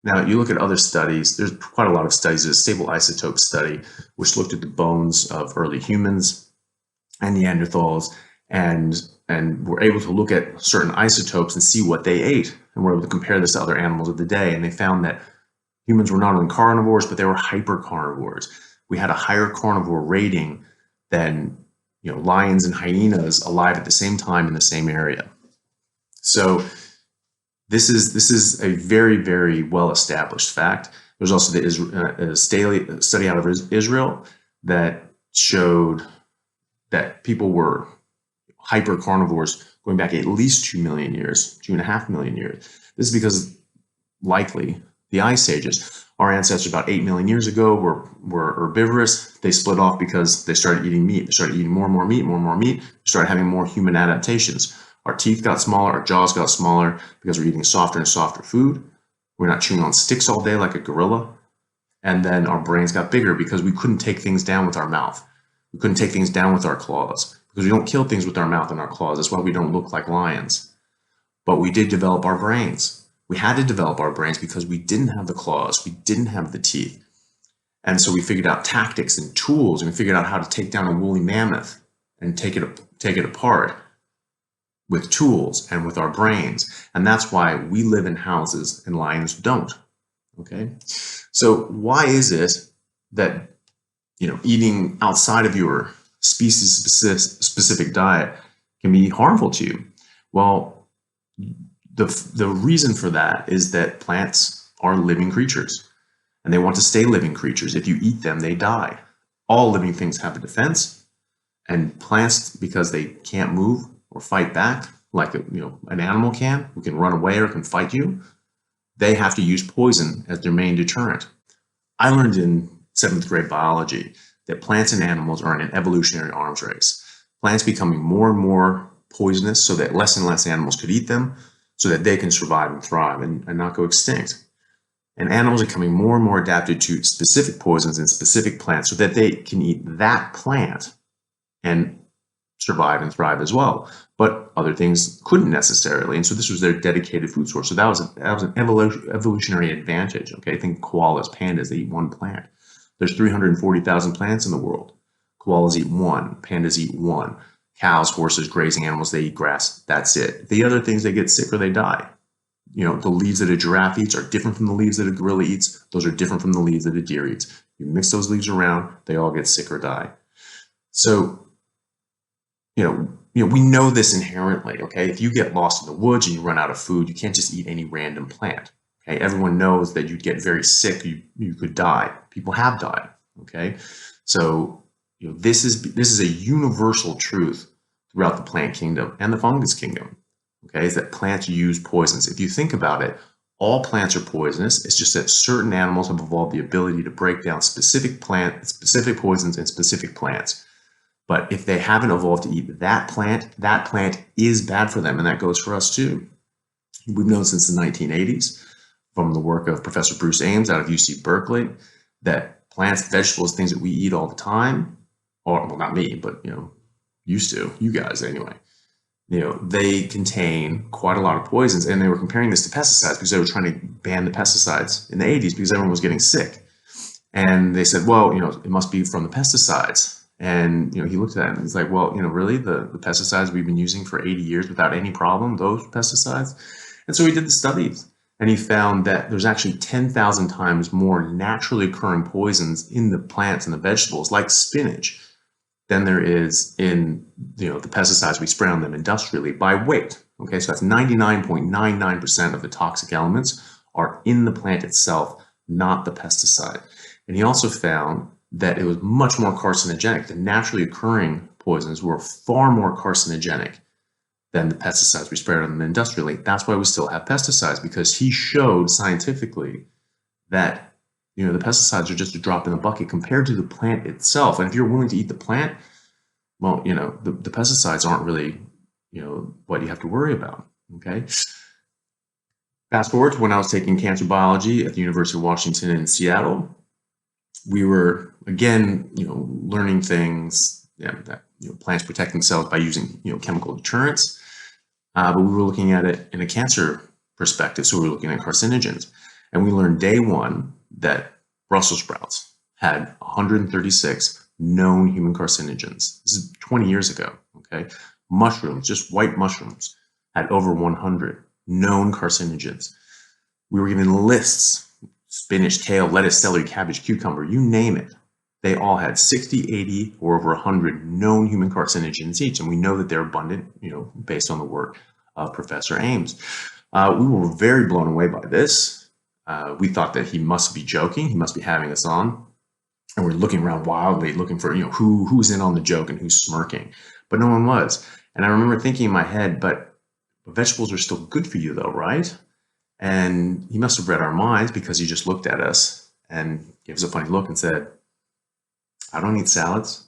Now, you look at other studies, there's quite a lot of studies. There's a stable isotope study, which looked at the bones of early humans and Neanderthals, and were able to look at certain isotopes and see what they ate. And we're able to compare this to other animals of the day. And they found that humans were not only carnivores, but they were hypercarnivores. We had a higher carnivore rating than lions and hyenas alive at the same time in the same area. So this is a very, very well-established fact. There's also a study out of Israel that showed that people were hypercarnivores going back at least 2 million years, 2.5 million years. This is because likely the ice ages. Our ancestors about 8 million years ago were herbivorous. They split off because they started eating meat. They started eating more and more meat, more and more meat. They started having more human adaptations. Our teeth got smaller, our jaws got smaller because we're eating softer and softer food. We're not chewing on sticks all day like a gorilla. And then our brains got bigger because we couldn't take things down with our mouth. We couldn't take things down with our claws because we don't kill things with our mouth and our claws. That's why we don't look like lions. But we did develop our brains. We had to develop our brains because we didn't have the claws. We didn't have the teeth. And so we figured out tactics and tools, and we figured out how to take down a woolly mammoth and take it apart with tools and with our brains. And that's why we live in houses and lions don't. Okay? So why is it that eating outside of your species specific diet can be harmful to you? Well, the reason for that is that plants are living creatures and they want to stay living creatures. If you eat them, they die. All living things have a defense, and plants, because they can't move or fight back like an animal can, who can run away or can fight you, they have to use poison as their main deterrent. I learned in 7th grade biology that plants and animals are in an evolutionary arms race. Plants becoming more and more poisonous so that less and less animals could eat them, so that they can survive and thrive and not go extinct. And animals are becoming more and more adapted to specific poisons in specific plants so that they can eat that plant and survive and thrive as well. But other things couldn't necessarily, and so this was their dedicated food source. So that was an evolutionary advantage. Okay, think koalas, pandas, they eat one plant. There's 340,000 plants in the world. Koalas eat one, pandas eat one. Cows, horses, grazing animals, they eat grass. That's it. The other things, they get sick or they die. The leaves that a giraffe eats are different from the leaves that a gorilla eats. Those are different from the leaves that a deer eats. You mix those leaves around, they all get sick or die. So, we know this inherently, okay? If you get lost in the woods and you run out of food, you can't just eat any random plant, okay? Everyone knows that you'd get very sick, you could die. People have died, okay? So, this is a universal truth throughout the plant kingdom and the fungus kingdom, okay? Is that plants use poisons. If you think about it, all plants are poisonous. It's just that certain animals have evolved the ability to break down specific poisons in specific plants. But if they haven't evolved to eat that plant is bad for them, and that goes for us too. We've known since the 1980s from the work of Professor Bruce Ames out of UC Berkeley that plants, vegetables, things that we eat all the time, or well, not me, but used to, you guys anyway, they contain quite a lot of poisons. And they were comparing this to pesticides because they were trying to ban the pesticides in the 80s because everyone was getting sick. And they said, well, it must be from the pesticides. And he looked at that and he's like, well, really, the pesticides we've been using for 80 years without any problem, those pesticides? And so he did the studies, and he found that there's actually 10,000 times more naturally occurring poisons in the plants and the vegetables, like spinach, than there is in the pesticides we spray on them industrially by weight. Okay, so that's 99.99% of the toxic elements are in the plant itself, not the pesticide. And he also found that it was much more carcinogenic. The naturally occurring poisons were far more carcinogenic than the pesticides we sprayed on them industrially. That's why we still have pesticides, because he showed scientifically that the pesticides are just a drop in the bucket compared to the plant itself. And if you're willing to eat the plant, well, the pesticides aren't really what you have to worry about. Okay. Fast forward to when I was taking cancer biology at the University of Washington in Seattle. We were again, learning things that plants protect themselves by using chemical deterrents, but we were looking at it in a cancer perspective. So we were looking at carcinogens, And we learned day one that Brussels sprouts had 136 known human carcinogens. This is 20 years ago, okay? Mushrooms, just white mushrooms, had over 100 known carcinogens. We were given lists, spinach, kale, lettuce, celery, cabbage, cucumber, you name it. They all had 60, 80, or over 100 known human carcinogens each. And we know that they're abundant, based on the work of Professor Ames. We were very blown away by this. We thought that he must be joking. He must be having us on. And we're looking around wildly, looking for, who's in on the joke and who's smirking. But no one was. And I remember thinking in my head, but vegetables are still good for you though, right? And he must have read our minds, because he just looked at us and gave us a funny look and said, I don't eat salads.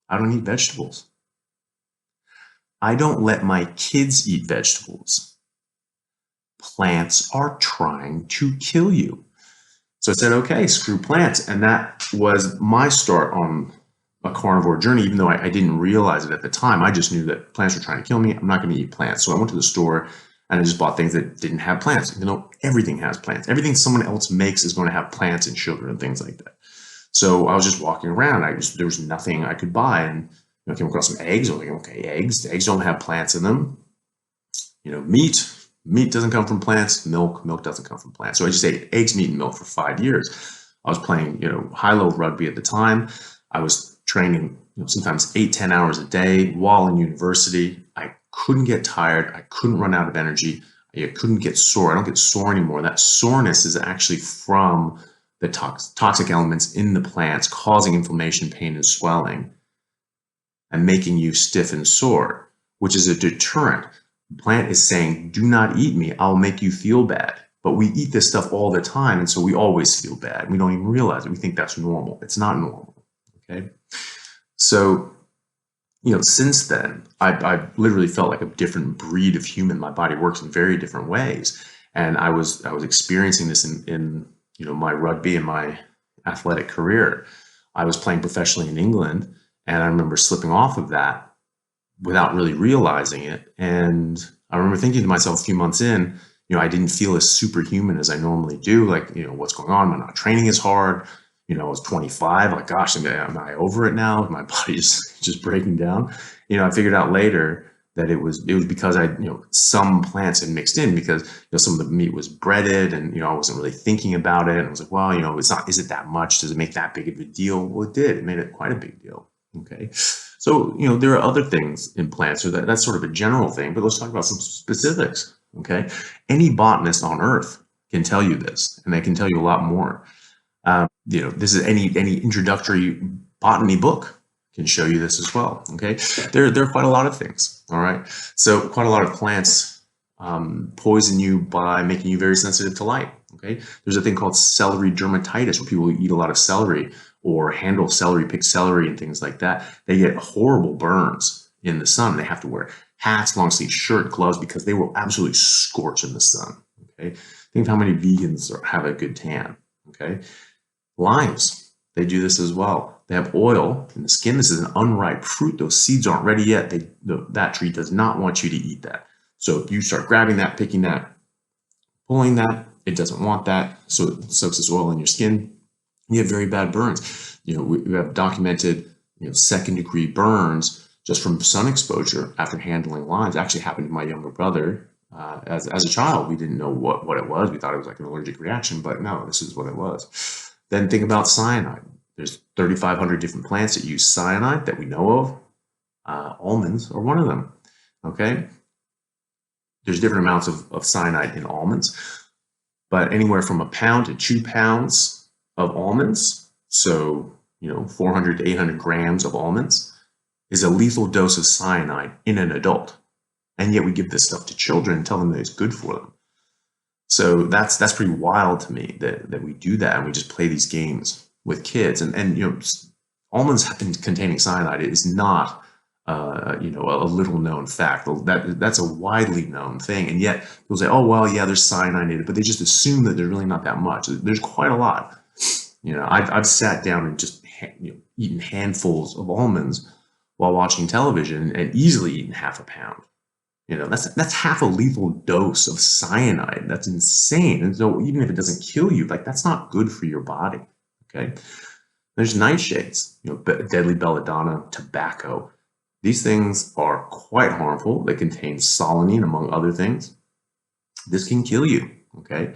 I don't eat vegetables. I don't let my kids eat vegetables. Plants are trying to kill you. So I said, okay, screw plants. And that was my start on a carnivore journey, even though I didn't realize it at the time. I just knew that plants were trying to kill me. I'm not going to eat plants. So I went to the store and I just bought things that didn't have plants, even though everything has plants. Everything someone else makes is going to have plants and sugar and things like that. So I was just walking around. There was nothing I could buy. And I came across some eggs. I was like, okay, eggs don't have plants in them. Meat doesn't come from plants. Milk doesn't come from plants. So I just ate eggs, meat, and milk for 5 years. I was playing, high-low rugby at the time. I was training, sometimes 8-10 hours a day while in university. I couldn't get tired. I couldn't run out of energy. I couldn't get sore. I don't get sore anymore. That soreness is actually from the toxic elements in the plants causing inflammation, pain, and swelling, and making you stiff and sore, which is a deterrent. The plant is saying, do not eat me, I'll make you feel bad. But we eat this stuff all the time, and so we always feel bad. We don't even realize it. We think that's normal. It's not normal, okay? So, since then, I've literally felt like a different breed of human. My body works in very different ways. And I was experiencing this in my rugby and my athletic career. I was playing professionally in England, and I remember slipping off of that without really realizing it. And I remember thinking to myself a few months in, I didn't feel as superhuman as I normally do. Like, what's going on? I'm not training as hard. I was 25. Like, gosh, am I over it now? My body is just breaking down. I figured out later that it was because some plants had mixed in, because some of the meat was breaded, and I wasn't really thinking about it. And I was like, well, is it that much? Does it make that big of a deal? Well, it did. It made it quite a big deal. Okay, so there are other things in plants, so that's sort of a general thing. But let's talk about some specifics. Okay, any botanist on Earth can tell you this, and they can tell you a lot more. This is any introductory botany book can show you this as well. Okay, there are quite a lot of things. All right, so quite a lot of plants poison you by making you very sensitive to light. Okay, there's a thing called celery dermatitis, where people who eat a lot of celery or handle celery, pick celery and things like that, they get horrible burns in the sun. They have to wear hats, long sleeve shirt, gloves, because they will absolutely scorch in the sun. Okay, think of how many vegans have a good tan. Okay, limes, they do this as well. They have oil in the skin. This is an unripe fruit. Those seeds aren't ready yet. That tree does not want you to eat that. So if you start grabbing that, picking that, pulling that, it doesn't want that. So it soaks this oil in your skin. You have very bad burns. We have documented, second-degree burns just from sun exposure after handling limes. Actually happened to my younger brother as a child. We didn't know what it was. We thought it was like an allergic reaction, but no, this is what it was. Then think about cyanide. There's 3,500 different plants that use cyanide that we know of. Almonds are one of them. Okay, there's different amounts of cyanide in almonds, but anywhere from 1 pound to 2 pounds of almonds, so 400 to 800 grams of almonds, is a lethal dose of cyanide in an adult. And yet we give this stuff to children and tell them that it's good for them. So that's pretty wild to me that we do that, and we just play these games with kids. And almonds containing cyanide is not a little known fact. That's a widely known thing, and yet people say, oh well, yeah, there's cyanide in it, but they just assume that there's really not that much. There's quite a lot. I've sat down and just eaten handfuls of almonds while watching television, and easily eaten half a pound. You know, that's half a lethal dose of cyanide. That's insane. And so even if it doesn't kill you, like that's not good for your body. Okay. There's nightshades, you know, deadly belladonna, tobacco. These things are quite harmful. They contain solanine, among other things. This can kill you. Okay.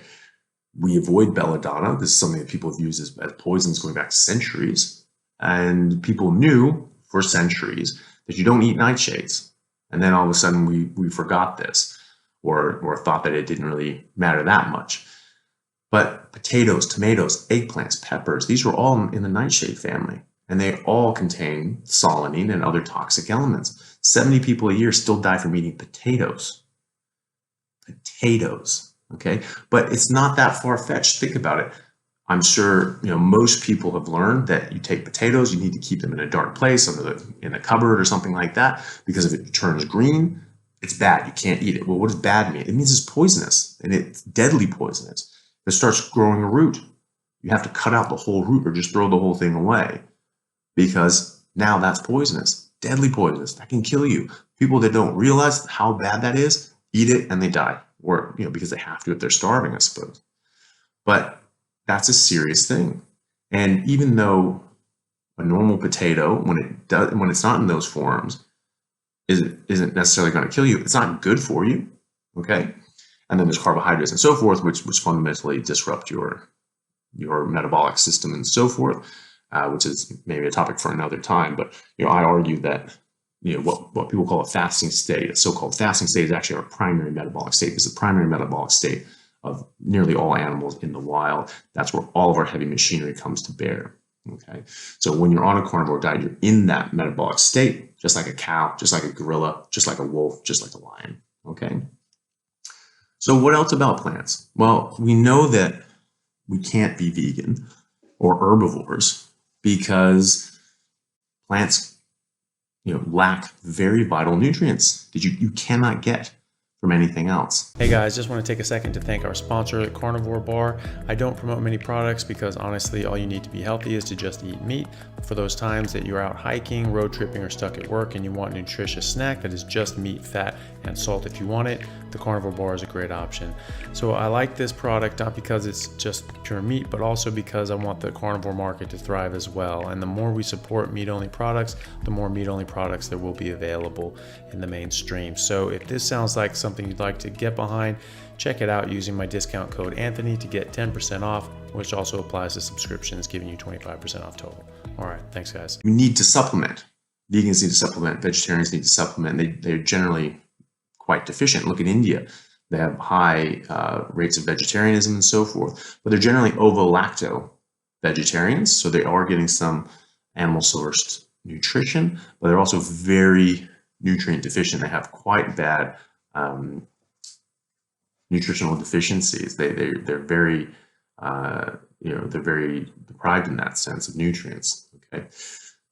We avoid belladonna. This is something that people have used as poisons going back centuries. And people knew for centuries that you don't eat nightshades. And then all of a sudden we forgot this or thought that it didn't really matter that much. But potatoes, tomatoes, eggplants, peppers, these were all in the nightshade family. And they all contain solanine and other toxic elements. 70 people a year still die from eating potatoes. Potatoes, okay? But it's not that far-fetched. Think about it. I'm sure most people have learned that you take potatoes, you need to keep them in a dark place, in a cupboard or something like that, because if it turns green, it's bad. You can't eat it. Well, what does bad mean? It means it's poisonous, and it's deadly poisonous. If it starts growing a root, you have to cut out the whole root or just throw the whole thing away, because now that's poisonous, deadly poisonous. That can kill you. People that don't realize how bad that is, eat it and they die, or because they have to if they're starving, I suppose. But that's a serious thing. And even though a normal potato, when it's not in those forms, isn't necessarily going to kill you, it's not good for you. Okay. And then there's carbohydrates and so forth, which fundamentally disrupt your metabolic system and so forth, which is maybe a topic for another time. But I argue that what people call a fasting state, a so-called fasting state, is actually our primary metabolic state. It's the primary metabolic state of nearly all animals in the wild. That's where all of our heavy machinery comes to bear. Okay, so when you're on a carnivore diet, you're in that metabolic state, just like a cow, just like a gorilla, just like a wolf, just like a lion. Okay, so what else about plants? Well, we know that we can't be vegan or herbivores because plants lack very vital nutrients that you cannot get from anything else. Hey guys, just want to take a second to thank our sponsor, Carnivore Bar. I don't promote many products because honestly, all you need to be healthy is to just eat meat. For those times that you're out hiking, road tripping, or stuck at work and you want a nutritious snack that is just meat, fat, and salt if you want it, the Carnivore Bar is a great option. So I like this product not because it's just pure meat, but also because I want the carnivore market to thrive as well. And the more we support meat-only products, the more meat-only products there will be available in the mainstream. So if this sounds like something you'd like to get behind, check it out using my discount code Anthony to get 10% off, which also applies to subscriptions, giving you 25% off total. All right, thanks guys. We need to supplement. Vegans need to supplement. Vegetarians need to supplement. They're generally quite deficient. Look at India. They have high rates of vegetarianism and so forth, but they're generally ovo-lacto vegetarians. So they are getting some animal sourced nutrition, but they're also very nutrient deficient. They have quite bad nutritional deficiencies. They're very they're very deprived in that sense of nutrients. Okay,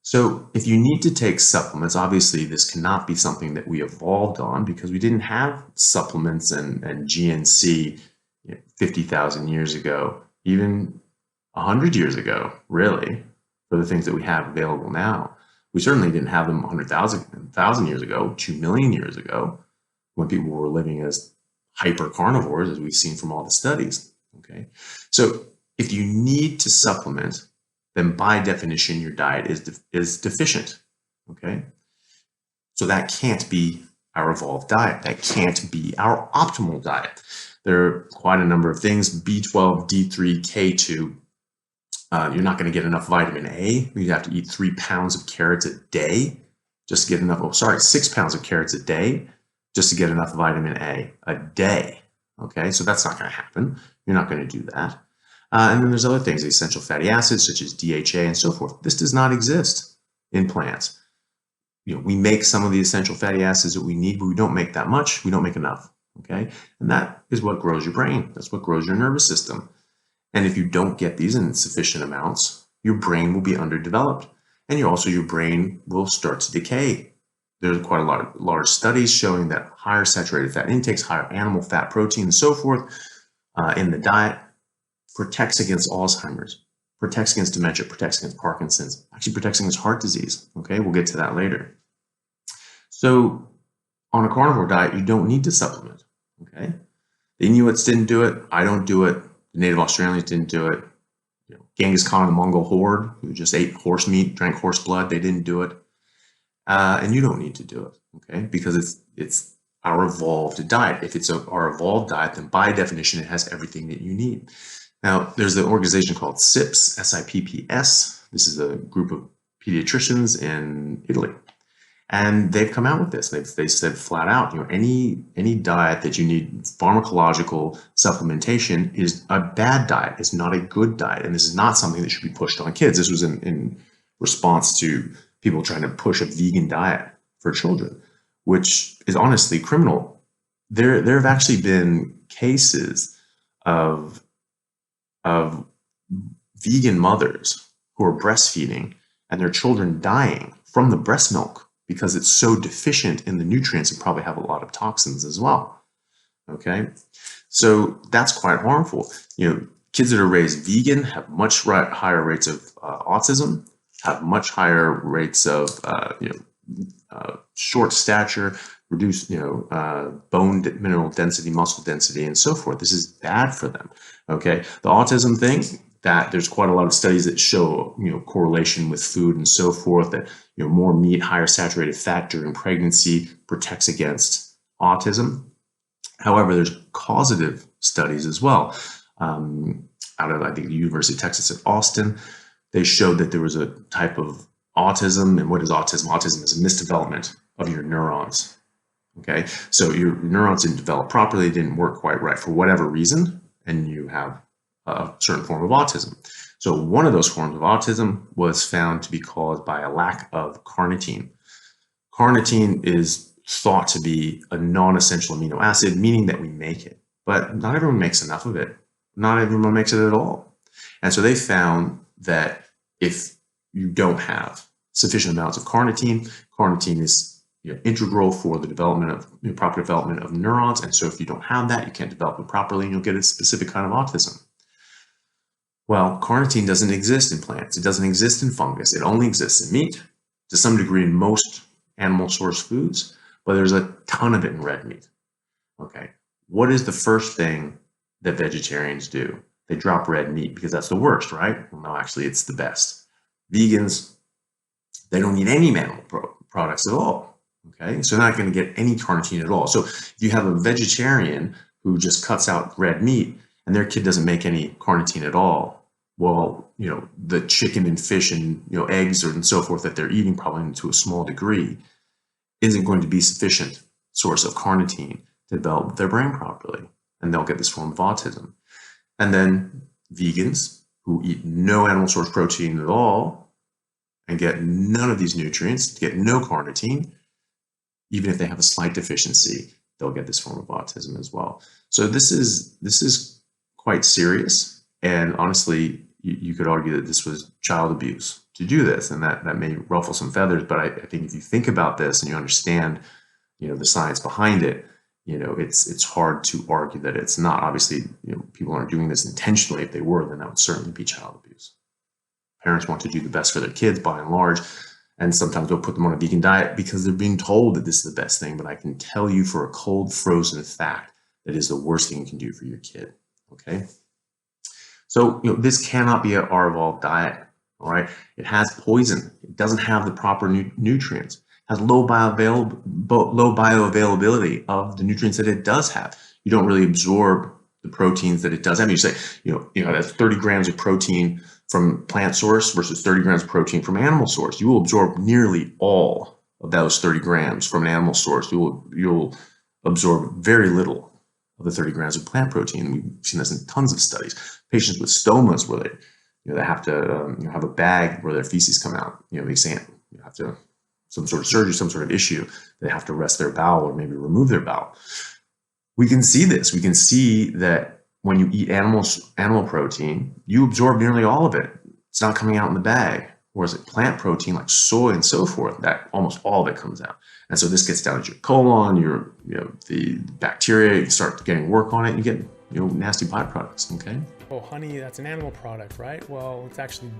so if you need to take supplements, obviously this cannot be something that we evolved on because we didn't have supplements and GNC 50,000 years ago, even 100 years ago, really, for the things that we have available now. We certainly didn't have them 100,000 years ago, 2 million years ago, when people were living as hyper carnivores, as we've seen from all the studies. Okay, so if you need to supplement, then by definition your diet is deficient. Okay, so that can't be our evolved diet. That can't be our optimal diet. There are quite a number of things: B12, D3, K2. You're not going to get enough vitamin A. You have to eat 3 pounds of carrots a day just to get enough. 6 pounds of carrots a day just to get enough vitamin A day. Okay, so that's not going to happen. You're not going to do that. And then there's other things, the essential fatty acids such as DHA and so forth. This does not exist in plants. We make some of the essential fatty acids that we need, but we don't make that much. We don't make enough. Okay, and that is what grows your brain. That's what grows your nervous system. And if you don't get these in sufficient amounts, your brain will be underdeveloped, and your brain will start to decay. There's quite a lot of large studies showing that higher saturated fat intakes, higher animal fat, protein, and so forth in the diet protects against Alzheimer's, protects against dementia, protects against Parkinson's, actually protects against heart disease. Okay, we'll get to that later. So on a carnivore diet, you don't need to supplement. Okay, the Inuits didn't do it. I don't do it. The native Australians didn't do it. Genghis Khan and the Mongol horde, who just ate horse meat, drank horse blood, they didn't do it. And you don't need to do it, okay? Because it's our evolved diet. If it's our evolved diet, then by definition, it has everything that you need. Now, there's an organization called SIPS, S-I-P-P-S. This is a group of pediatricians in Italy. And they've come out with this. They said flat out, any diet that you need pharmacological supplementation is a bad diet. It's not a good diet. And this is not something that should be pushed on kids. This was in response to people trying to push a vegan diet for children, which is honestly criminal. There have actually been cases of vegan mothers who are breastfeeding and their children dying from the breast milk because it's so deficient in the nutrients and probably have a lot of toxins as well. Okay, so that's quite harmful. Kids that are raised vegan have much higher rates of autism, have much higher rates of short stature, reduced bone mineral density, muscle density, and so forth. This is bad for them. Okay, the autism thing, that there's quite a lot of studies that show correlation with food and so forth, that more meat, higher saturated fat during pregnancy protects against autism. However, there's causative studies as well. Out of, I think, the University of Texas at Austin, they showed that there was a type of autism. And what is autism? Autism is a misdevelopment of your neurons. Okay, so your neurons didn't develop properly, didn't work quite right for whatever reason, and you have a certain form of autism. So one of those forms of autism was found to be caused by a lack of carnitine. Carnitine is thought to be a non-essential amino acid, meaning that we make it, but not everyone makes enough of it. Not everyone makes it at all. And so they found that if you don't have sufficient amounts of carnitine, carnitine is integral for the development of proper development of neurons. And so if you don't have that, you can't develop it properly, and you'll get a specific kind of autism. Well, carnitine doesn't exist in plants. It doesn't exist in fungus. It only exists in meat, to some degree in most animal source foods, but there's a ton of it in red meat. Okay, what is the first thing that vegetarians do? They drop red meat because that's the worst, right? Well, no, actually, it's the best. Vegans, they don't eat any animal products at all. Okay, so they're not going to get any carnitine at all. So if you have a vegetarian who just cuts out red meat and their kid doesn't make any carnitine at all, well, the chicken and fish and eggs and so forth that they're eating, probably to a small degree, isn't going to be sufficient source of carnitine to develop their brain properly, and they'll get this form of autism. And then vegans who eat no animal source protein at all and get none of these nutrients, get no carnitine, even if they have a slight deficiency, they'll get this form of autism as well. So this is quite serious. And honestly, you could argue that this was child abuse to do this, and that may ruffle some feathers. But I think if you think about this and you understand, the science behind it, it's hard to argue that it's not. Obviously, people aren't doing this intentionally. If they were, then that would certainly be child abuse. Parents want to do the best for their kids by and large. And sometimes they'll put them on a vegan diet because they're being told that this is the best thing. But I can tell you for a cold, frozen fact that is the worst thing you can do for your kid. Okay. So, this cannot be our evolved diet. All right. It has poison. It doesn't have the proper nutrients. It has low bioavailability of the nutrients that it does have. You don't really absorb the proteins that it does have. You say, that's 30 grams of protein from plant source versus 30 grams of protein from animal source. You will absorb nearly all of those 30 grams from an animal source. You'll absorb very little of the 30 grams of plant protein. We've seen this in tons of studies. Patients with stomas where they have to have a bag where their feces come out. They say have to some sort of surgery, some sort of issue. They have to rest their bowel or maybe remove their bowel. We can see this. We can see that when you eat animal protein, you absorb nearly all of it. It's not coming out in the bag. Whereas plant protein like soy and so forth, that almost all of it comes out. And so this gets down to your colon, the bacteria, you start getting work on it, you get nasty byproducts. Okay. Oh, honey, that's an animal product, right? Well, it's actually,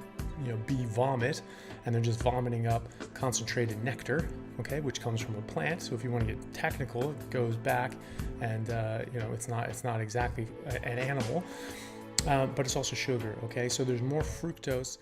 bee vomit, and they're just vomiting up concentrated nectar, okay, which comes from a plant. So if you want to get technical, it goes back, and it's not exactly an animal, but it's also sugar, okay. So there's more fructose